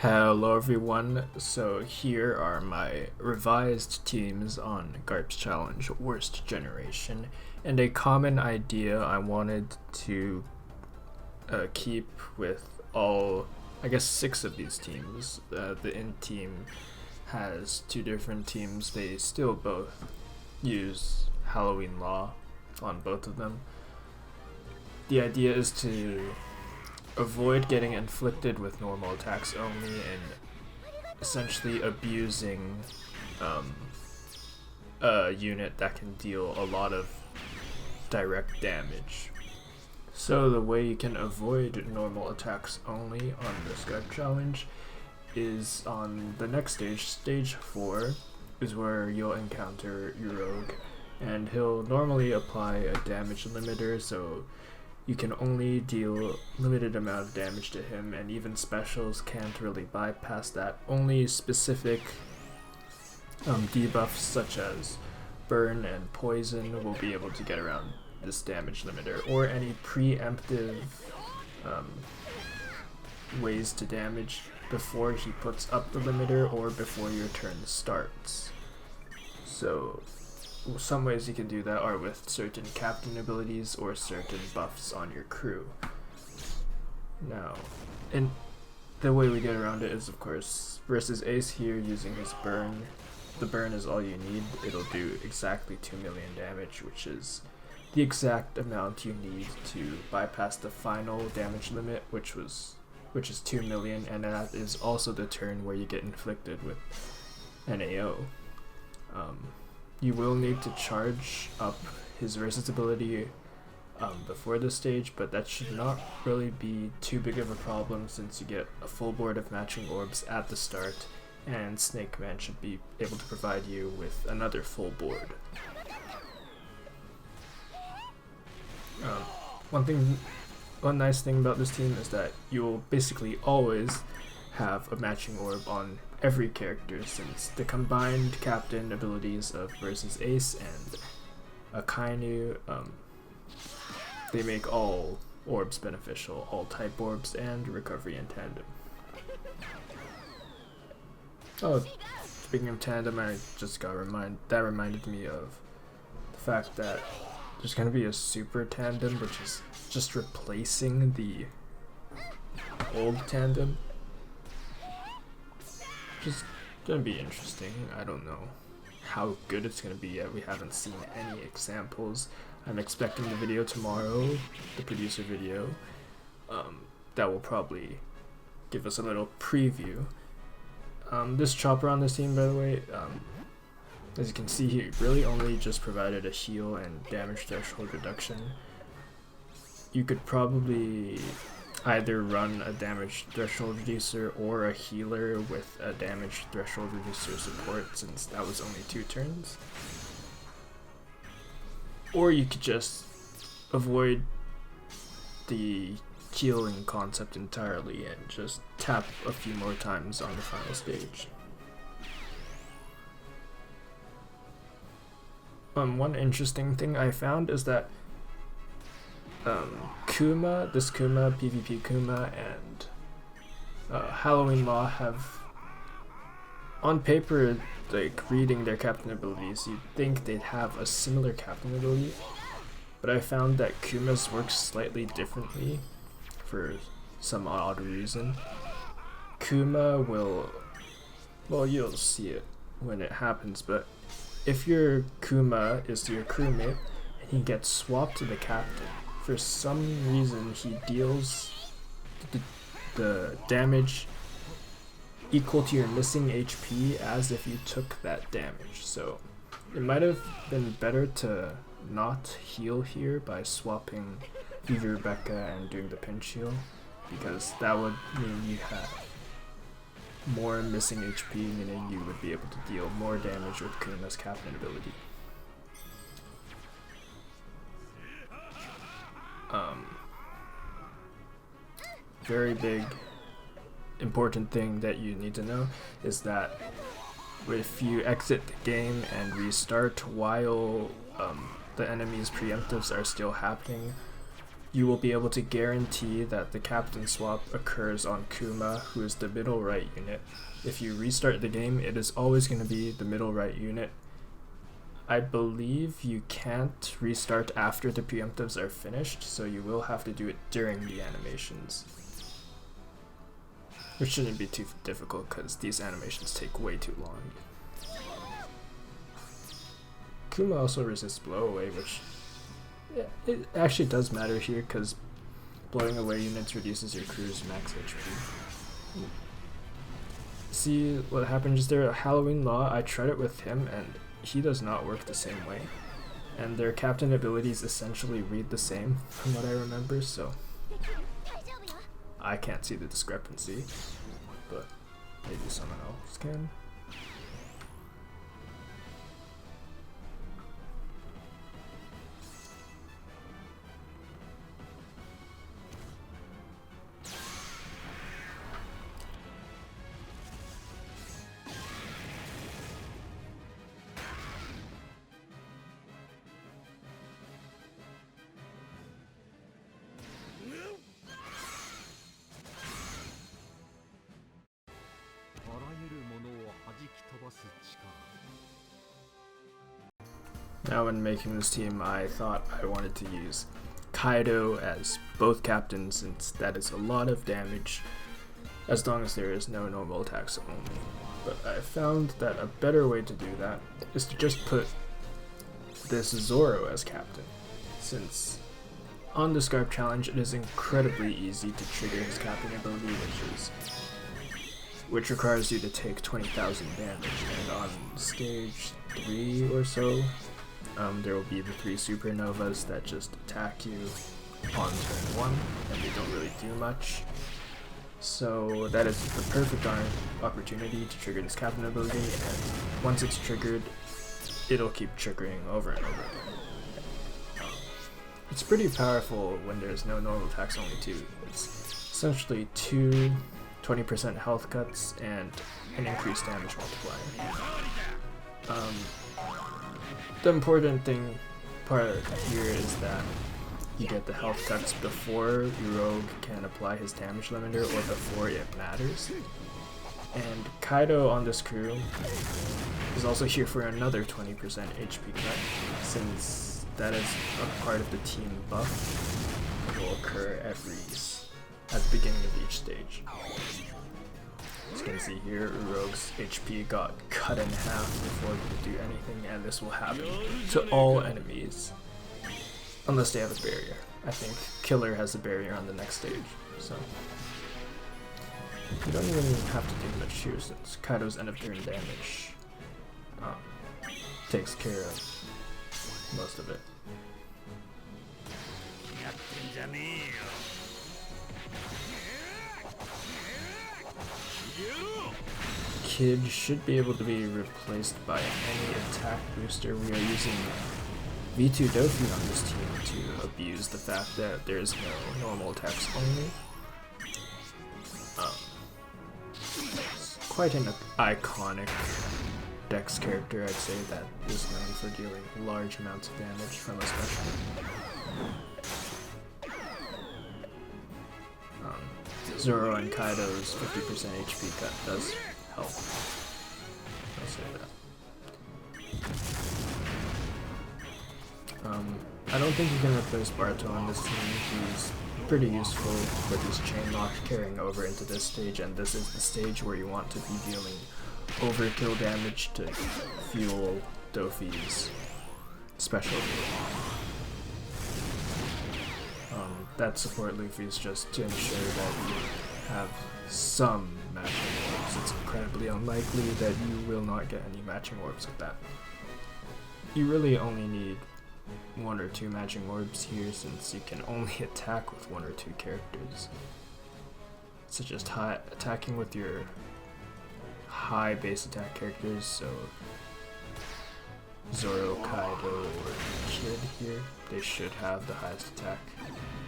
Hello everyone, so here are my revised teams on GARP'S Challenge Worst Generation, and a common idea I wanted to keep with all, I guess, 6 of these teams. The in team has 2 different teams. They still both use Halloween Law on both of them. The idea is to avoid getting inflicted with normal attacks only and essentially abusing a unit that can deal a lot of direct damage. So the way you can avoid normal attacks only on this GARP challenge is on the next stage. Stage 4 is where you'll encounter your rogue, and he'll normally apply a damage limiter, so you can only deal limited amount of damage to him, and even specials can't really bypass that. Only specific debuffs such as burn and poison will be able to get around this damage limiter, or any preemptive ways to damage before he puts up the limiter or before your turn starts. So some ways you can do that are with certain captain abilities or certain buffs on your crew. Now, and the way we get around it is, of course, versus Ace here using his burn. The burn is all you need. It'll do exactly 2 million damage, which is the exact amount you need to bypass the final damage limit, which is 2 million, and that is also the turn where you get inflicted with NAO. You will need to charge up his versatility before this stage, but that should not really be too big of a problem since you get a full board of matching orbs at the start, and Snake Man should be able to provide you with another full board. One nice thing about this team is that you will basically always have a matching orb on every character, since the combined captain abilities of versus Ace and Akainu, they make all orbs beneficial, all type orbs and recovery in tandem. Oh, speaking of tandem, I just got reminded me of the fact that there's gonna be a super tandem, which is just replacing the old tandem. Just gonna be interesting. I don't know how good it's gonna be yet. We haven't seen any examples. I'm expecting the video tomorrow, the producer video. That will probably give us a little preview. This chopper on this team, by the way, as you can see, he really only just provided a heal and damage threshold reduction. You could probably either run a damage threshold reducer or a healer with a damage threshold reducer support, since that was only 2 turns. Or you could just avoid the healing concept entirely and just tap a few more times on the final stage. One interesting thing I found is that this Kuma, PvP Kuma, and Halloween Law have, on paper, like, reading their captain abilities, you'd think they'd have a similar captain ability, but I found that Kuma's works slightly differently for some odd reason. Kuma will, well, you'll see it when it happens, but if your Kuma is your crewmate and he gets swapped to the captain, for some reason he deals the damage equal to your missing HP as if you took that damage. So it might have been better to not heal here by swapping Vivi Rebecca and doing the pinch heal, because that would mean you have more missing HP, meaning you would be able to deal more damage with Kuma's captain ability. Very big important thing that you need to know is that if you exit the game and restart while the enemy's preemptives are still happening, you will be able to guarantee that the captain swap occurs on Kuma, who is the middle right unit. If you restart the game, it is always going to be the middle right unit. I believe you can't restart after the preemptives are finished, so you will have to do it during the animations. Which shouldn't be too difficult because these animations take way too long. Kuma also resists blow away, which it actually does matter here because blowing away units reduces your crew's max HP. See what happened just there? Halloween Law, I tried it with him and he does not work the same way. And their captain abilities essentially read the same from what I remember, so I can't see the discrepancy, but maybe someone else can. Now when making this team, I thought I wanted to use Kaido as both captains since that is a lot of damage as long as there is no normal attacks only. But I found that a better way to do that is to just put this Zoro as captain, since on the Scarp challenge it is incredibly easy to trigger his captain ability, which requires you to take 20,000 damage, and on stage 3 or so, there will be the 3 supernovas that just attack you on turn 1, and they don't really do much. So that is the perfect opportunity to trigger this captain ability, and once it's triggered, it'll keep triggering over and over again. It's pretty powerful when there's no normal attacks only too. It's essentially 2 20% health cuts and an increased damage multiplier. The important part here is that you get the health cuts before your rogue can apply his damage limiter or before it matters. And Kaido on this crew is also here for another 20% HP cut, since that is a part of the team buff that will occur at the beginning of each stage. As you can see here, Uroge's HP got cut in half before he could do anything, and this will happen to all enemies, unless they have a barrier. I think Killer has a barrier on the next stage, so you don't even have to do much here since Kaido's end of turn damage takes care of most of it. Kid should be able to be replaced by any attack booster. We are using V2 Dofi on this team to abuse the fact that there is no normal attacks only. It's quite an iconic Dex character, I'd say, that is known for dealing large amounts of damage from a special. Zoro and Kaido's 50% HP cut does help. I'll say that. I don't think you can replace Barto on this team. He's pretty useful with his chain lock carrying over into this stage, and this is the stage where you want to be dealing overkill damage to fuel Dofi's special. That support Luffy is just to ensure that you have some matching orbs. It's incredibly unlikely that you will not get any matching orbs with that. You really only need 1 or 2 matching orbs here, since you can only attack with 1 or 2 characters. So just attacking with your high base attack characters, so Zoro, Kaido, or Kid here, they should have the highest attack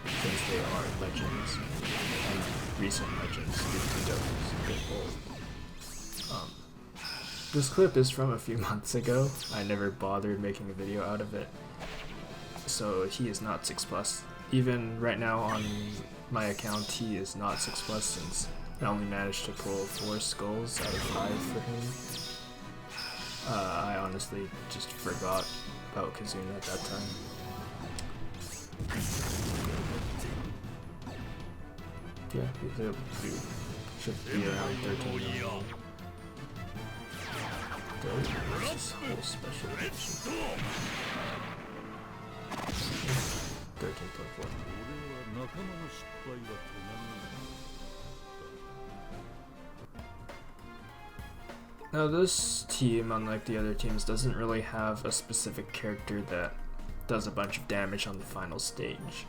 since they are legends, and recent legends This clip is from a few months ago. I never bothered making a video out of it, so he is not 6+. even right now on my account, he is not 6+ since I only managed to pull 4 skulls out of 5 for him. I honestly just forgot about Kazuna at that time. Yeah, he's able to should be around 13 million. This whole special edition. 13.4. Now this team, unlike the other teams, doesn't really have a specific character that does a bunch of damage on the final stage.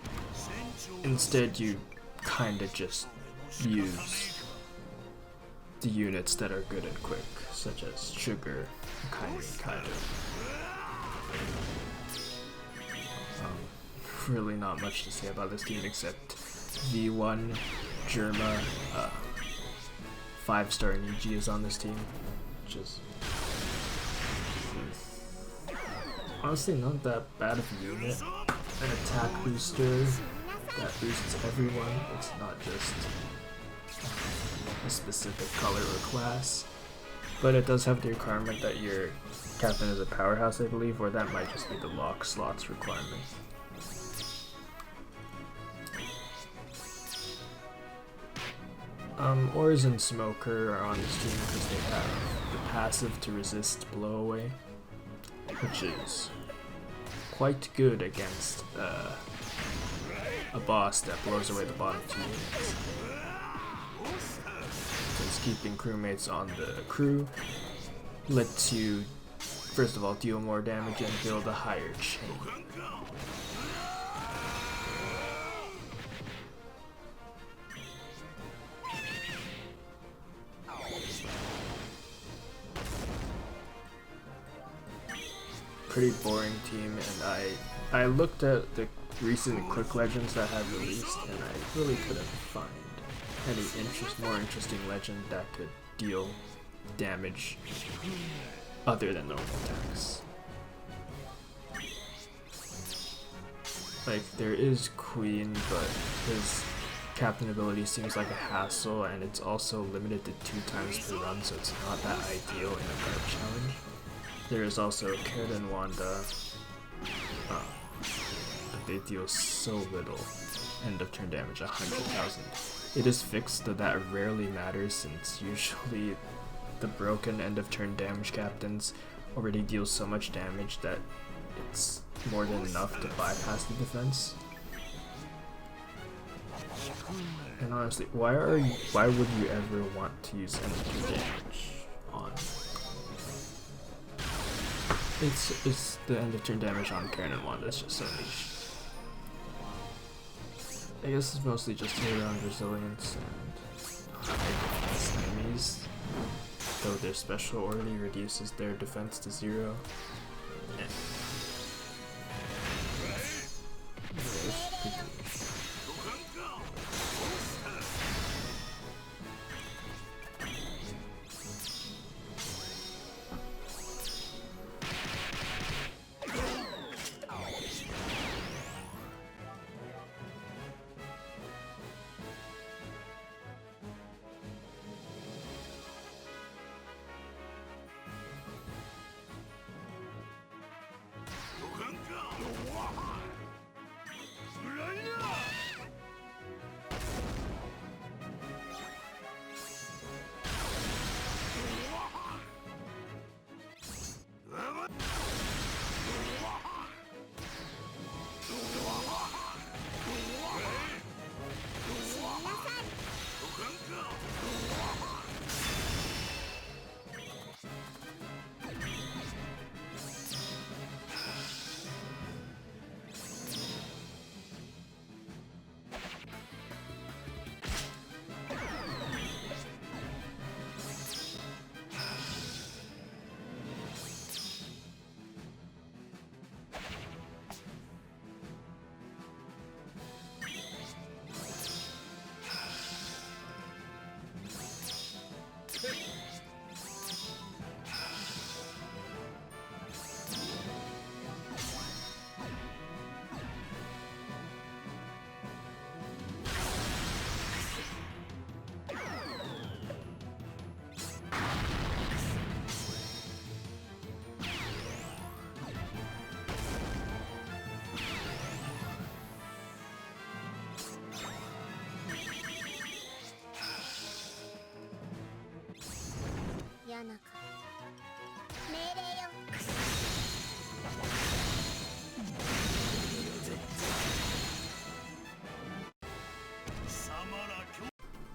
Instead, you kinda just use the units that are good and quick, such as Sugar, kind of. Really not much to say about this team except V1, Germa, 5-star Niji is on this team, which is honestly not that bad of a unit. An attack booster that boosts everyone, it's not just a specific color or class, but it does have the requirement that your captain is a powerhouse, I believe, or that might just be the lock slots requirement. Ors and Smoker are on this team because they have the passive to resist blow away, which is quite good against a boss that blows away the bottom 2 units. Since keeping crewmates on the crew lets you, first of all, deal more damage and build a higher chain. Pretty boring team, and I looked at the recent Quick Legends that have released, and I really couldn't find any more interesting legend that could deal damage other than normal attacks. Like, there is Queen, but his captain ability seems like a hassle, and it's also limited to 2 times per run, so it's not that ideal in a GARP challenge. There is also Karen and Wanda, but they deal so little end of turn damage, 100,000. It is fixed that that rarely matters since usually the broken end of turn damage captains already deal so much damage that it's more than enough to bypass the defense. And honestly, why would you ever want to use end of turn damage on? It's the end of turn damage on Karen and Wanda, it's just so niche. I guess it's mostly just around resilience and high defense enemies, though their special already reduces their defense to 0. Yeah.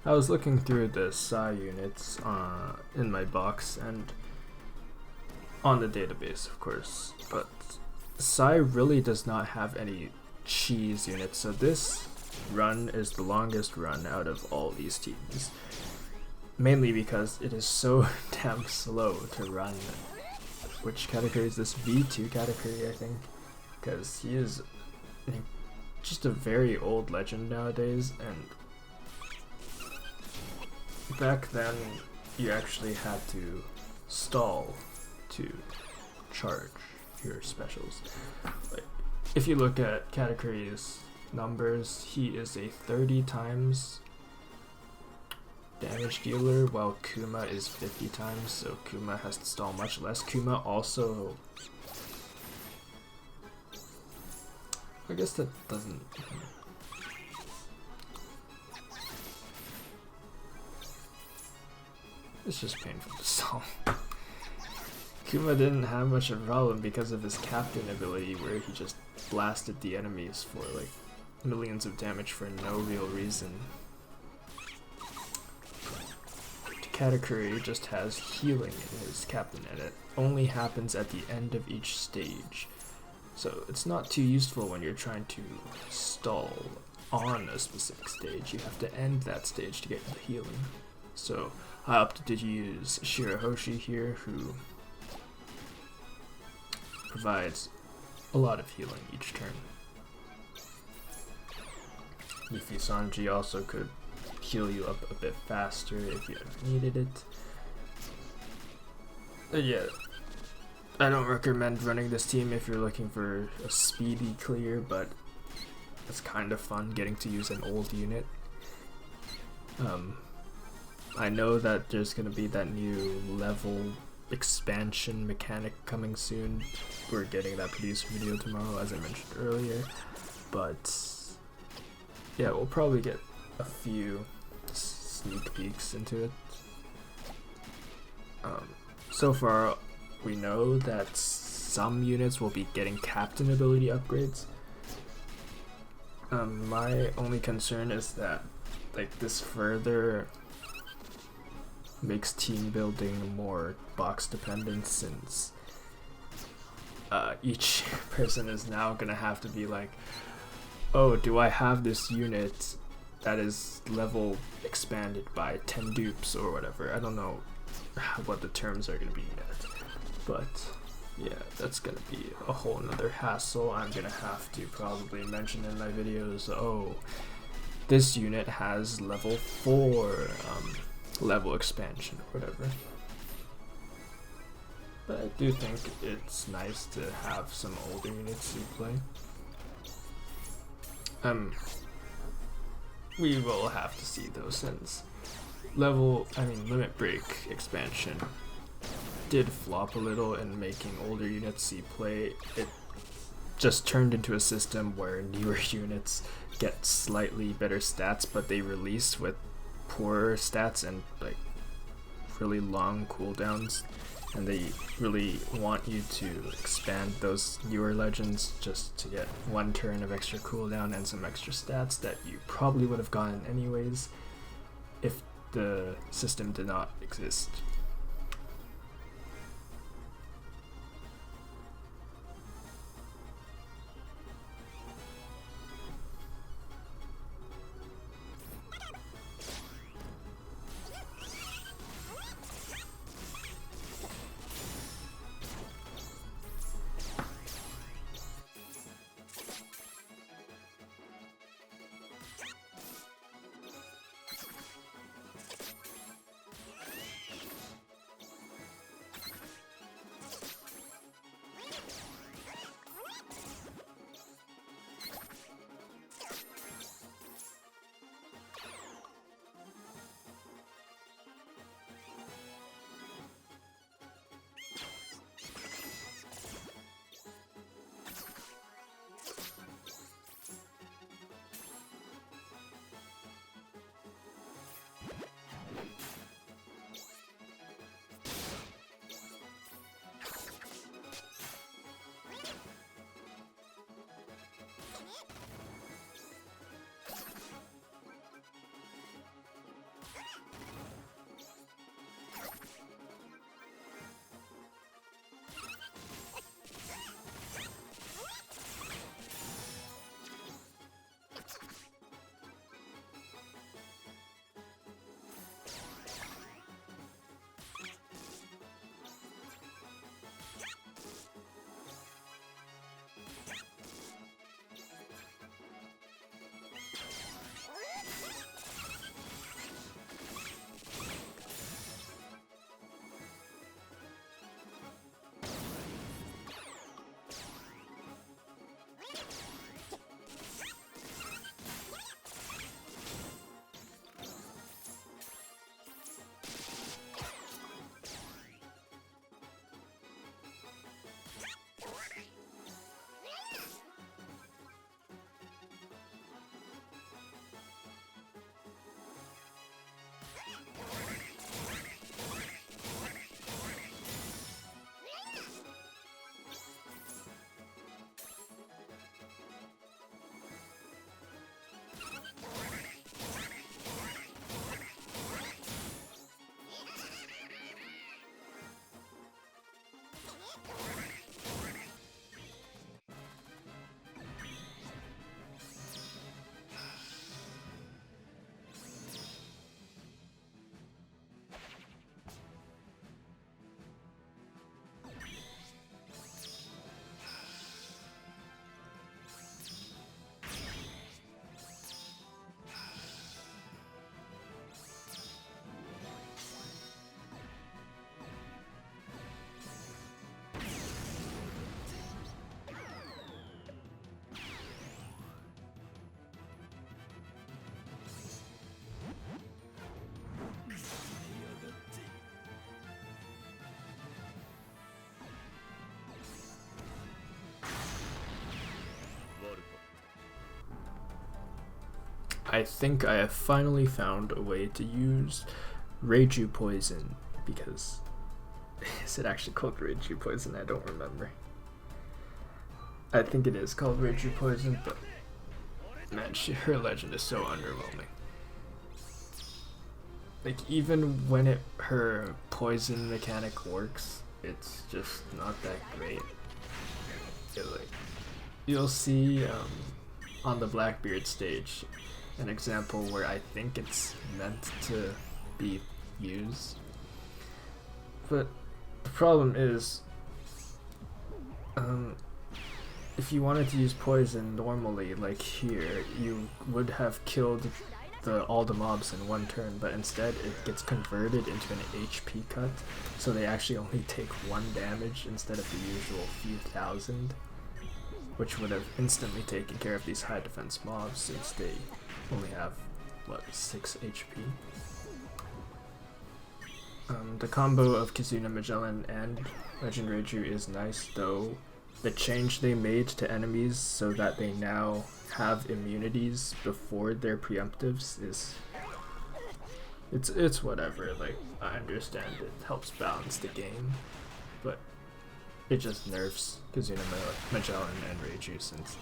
I was looking through the Psi units in my box and on the database, of course, but Psi really does not have any cheese units, so this run is the longest run out of all these teams. Mainly because it is so damn slow to run. Which category is this? V2 category, I think. Because he is just a very old legend nowadays, and back then you actually had to stall to charge your specials. Like, if you look at categories numbers, he is a 30 times damage dealer, while Kuma is 50 times, so Kuma has to stall much less. Kuma also, I guess that doesn't, it's just painful to stall. Kuma didn't have much of a problem because of his captain ability, where he just blasted the enemies for like millions of damage for no real reason. Katakuri just has healing in his captain, and it only happens at the end of each stage. So it's not too useful when you're trying to stall on a specific stage. You have to end that stage to get the healing. So I opted to use Shirahoshi here, who provides a lot of healing each turn. Yuffie Sanji also could heal you up a bit faster if you ever needed it. Yeah, I don't recommend running this team if you're looking for a speedy clear, but it's kind of fun getting to use an old unit. I know that there's gonna be that new level expansion mechanic coming soon. We're getting that producer video tomorrow, as I mentioned earlier, but yeah, we'll probably get a few sneak peeks into it. So far, we know that some units will be getting captain ability upgrades. My only concern is that like this further makes team building more box dependent, since each person is now gonna have to be like, oh, do I have this unit that is level expanded by 10 dupes or whatever? I don't know what the terms are gonna be yet, but yeah, that's gonna be a whole nother hassle. I'm gonna have to probably mention in my videos, oh, this unit has level 4 level expansion or whatever. But I do think it's nice to have some older units to play. We will have to see though, since Limit Break expansion did flop a little in making older units see play. It just turned into a system where newer units get slightly better stats, but they release with poorer stats and like really long cooldowns, and they really want you to expand those newer legends just to get one turn of extra cooldown and some extra stats that you probably would have gotten anyways if the system did not exist. I think I have finally found a way to use Reiju Poison, because is it actually called Reiju Poison? I don't remember. I think it is called Reiju Poison, but man, her legend is so underwhelming. Like, even when her poison mechanic works, it's just not that great. You'll see on the Blackbeard stage an example where I think it's meant to be used, but the problem is, if you wanted to use poison normally, like here, you would have killed all the mobs in one turn, but instead it gets converted into an HP cut, so they actually only take 1 damage instead of the usual few thousand, which would have instantly taken care of these high defense mobs since they only have, what, 6 HP? The combo of Kizuna Magellan and Legend Reiju is nice, though the change they made to enemies so that they now have immunities before their preemptives is... It's whatever, like, I understand it helps balance the game, but it just nerfs Kizuna Magellan and Reiju, since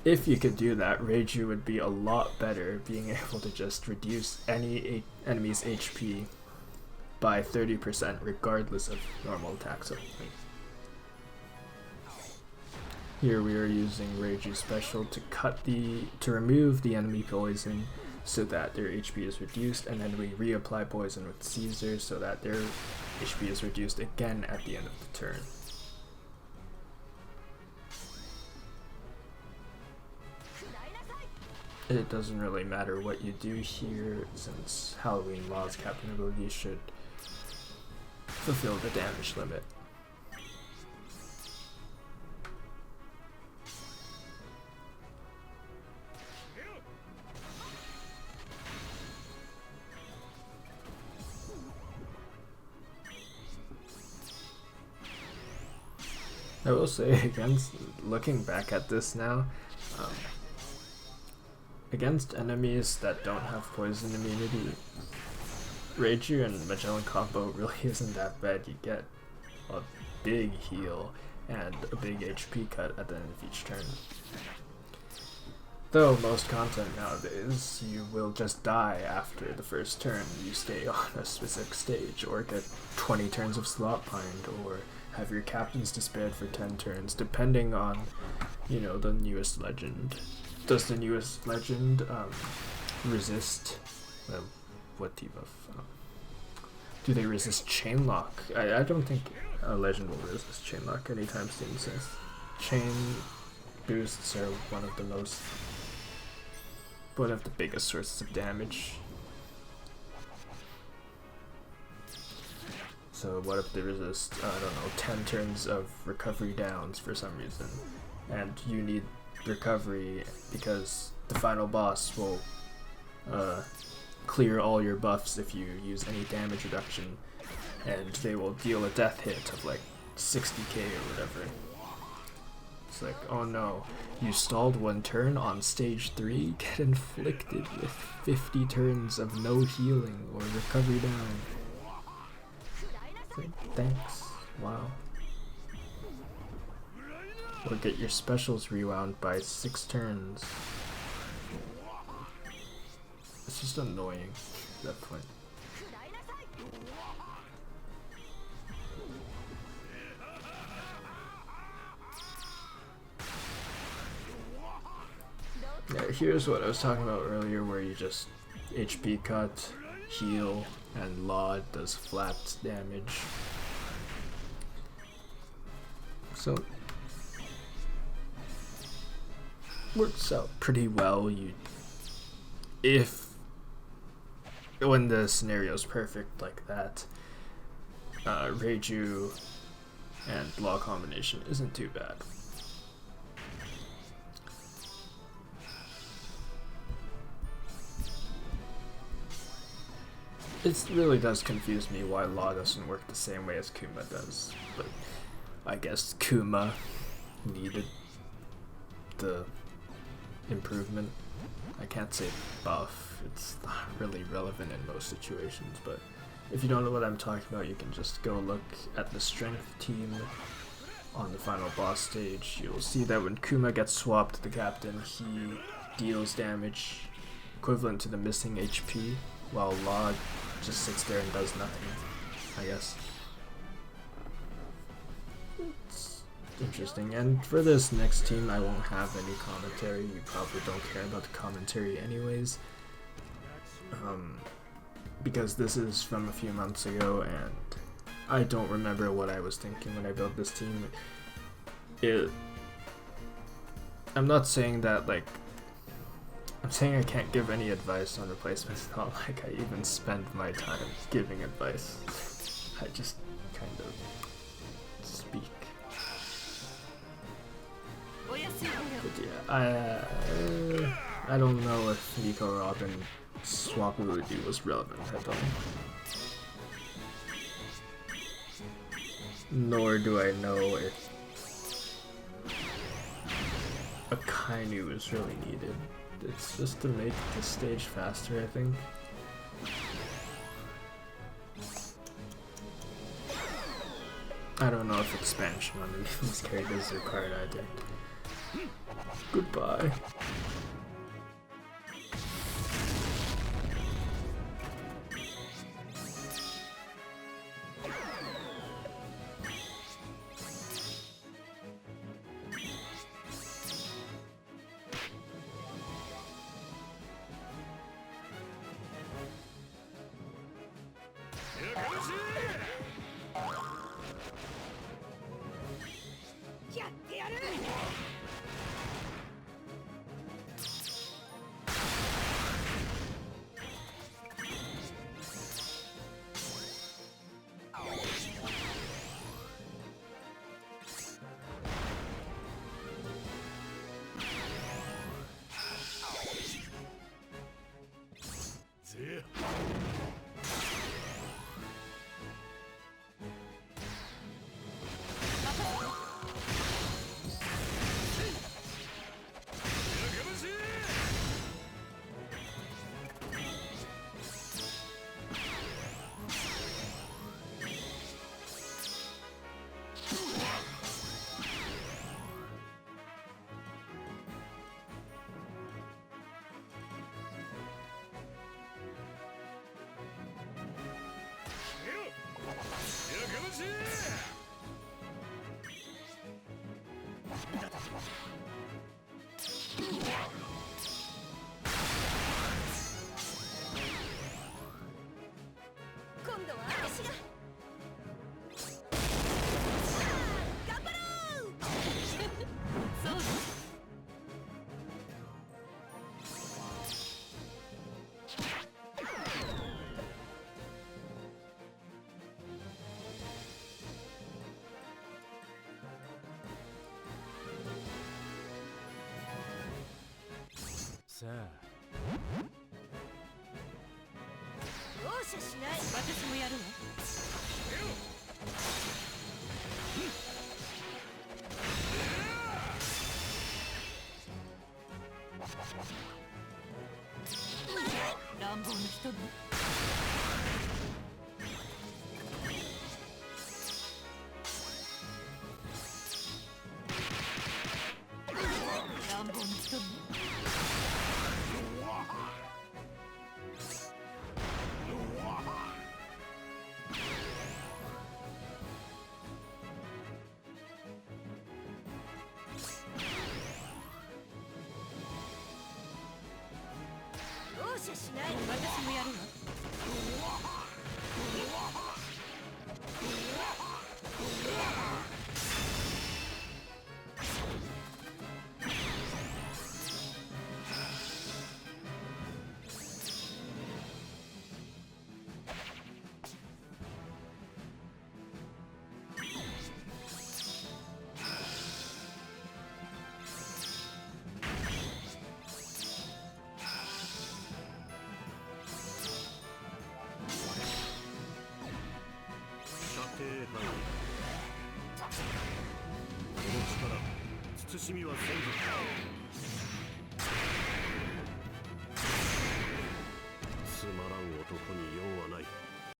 if you could do that, Reiju would be a lot better being able to just reduce any enemy's HP by 30% regardless of normal attacks. Here we are using Reiju Special to remove the enemy poison so that their HP is reduced, and then we reapply poison with Caesar so that their HP is reduced again at the end of the turn. It doesn't really matter what you do here, since Halloween Law's captain ability should fulfill the damage limit. I will say, looking back at this now, against enemies that don't have poison immunity, Reiju and Magellan combo really isn't that bad. You get a big heal and a big HP cut at the end of each turn. Though most content nowadays, you will just die after the first turn you stay on a specific stage, or get 20 turns of slot bind, or have your captains disband for 10 turns, depending on, you know, the newest legend. Does the newest legend resist, what debuff? Do they resist chainlock? I don't think a legend will resist chainlock anytime soon, since chain boosts are one of the biggest sources of damage. So what if they resist, I don't know, 10 turns of recovery downs for some reason, and you need recovery because the final boss will clear all your buffs if you use any damage reduction, and they will deal a death hit of like 60k or whatever. It's like, oh no, you stalled 1 turn on stage 3, get inflicted with 50 turns of no healing or recovery down. Thanks. Wow. Or get your specials rewound by 6 turns. It's just annoying at that point. Yeah, here's what I was talking about earlier, where you just HP cut, heal, and Law does flat damage. So works out pretty well. When the scenario's perfect like that, Reiju and Law combination isn't too bad. It really does confuse me why Law doesn't work the same way as Kuma does, but I guess Kuma needed the improvement. I can't say buff, it's not really relevant in most situations, but if you don't know what I'm talking about, you can just go look at the strength team on the final boss stage. You'll see that when Kuma gets swapped to the captain, he deals damage equivalent to the missing HP, while Law just sits there and does nothing, I guess. It's interesting. And for this next team, I won't have any commentary. You probably don't care about the commentary anyways. Because this is from a few months ago, and I don't remember what I was thinking when I built this team. I'm not saying that, like, I'm saying I can't give any advice on replacements. It's not like I even spend my time giving advice. I just kind of speak. But yeah, I don't know if Nico Robin swappability was relevant at all. Nor do I know if a Kainu is really needed. It's just to make the stage faster, I think. I don't know if expansion on any of these characters is required either. Goodbye. つまらん男に用はない。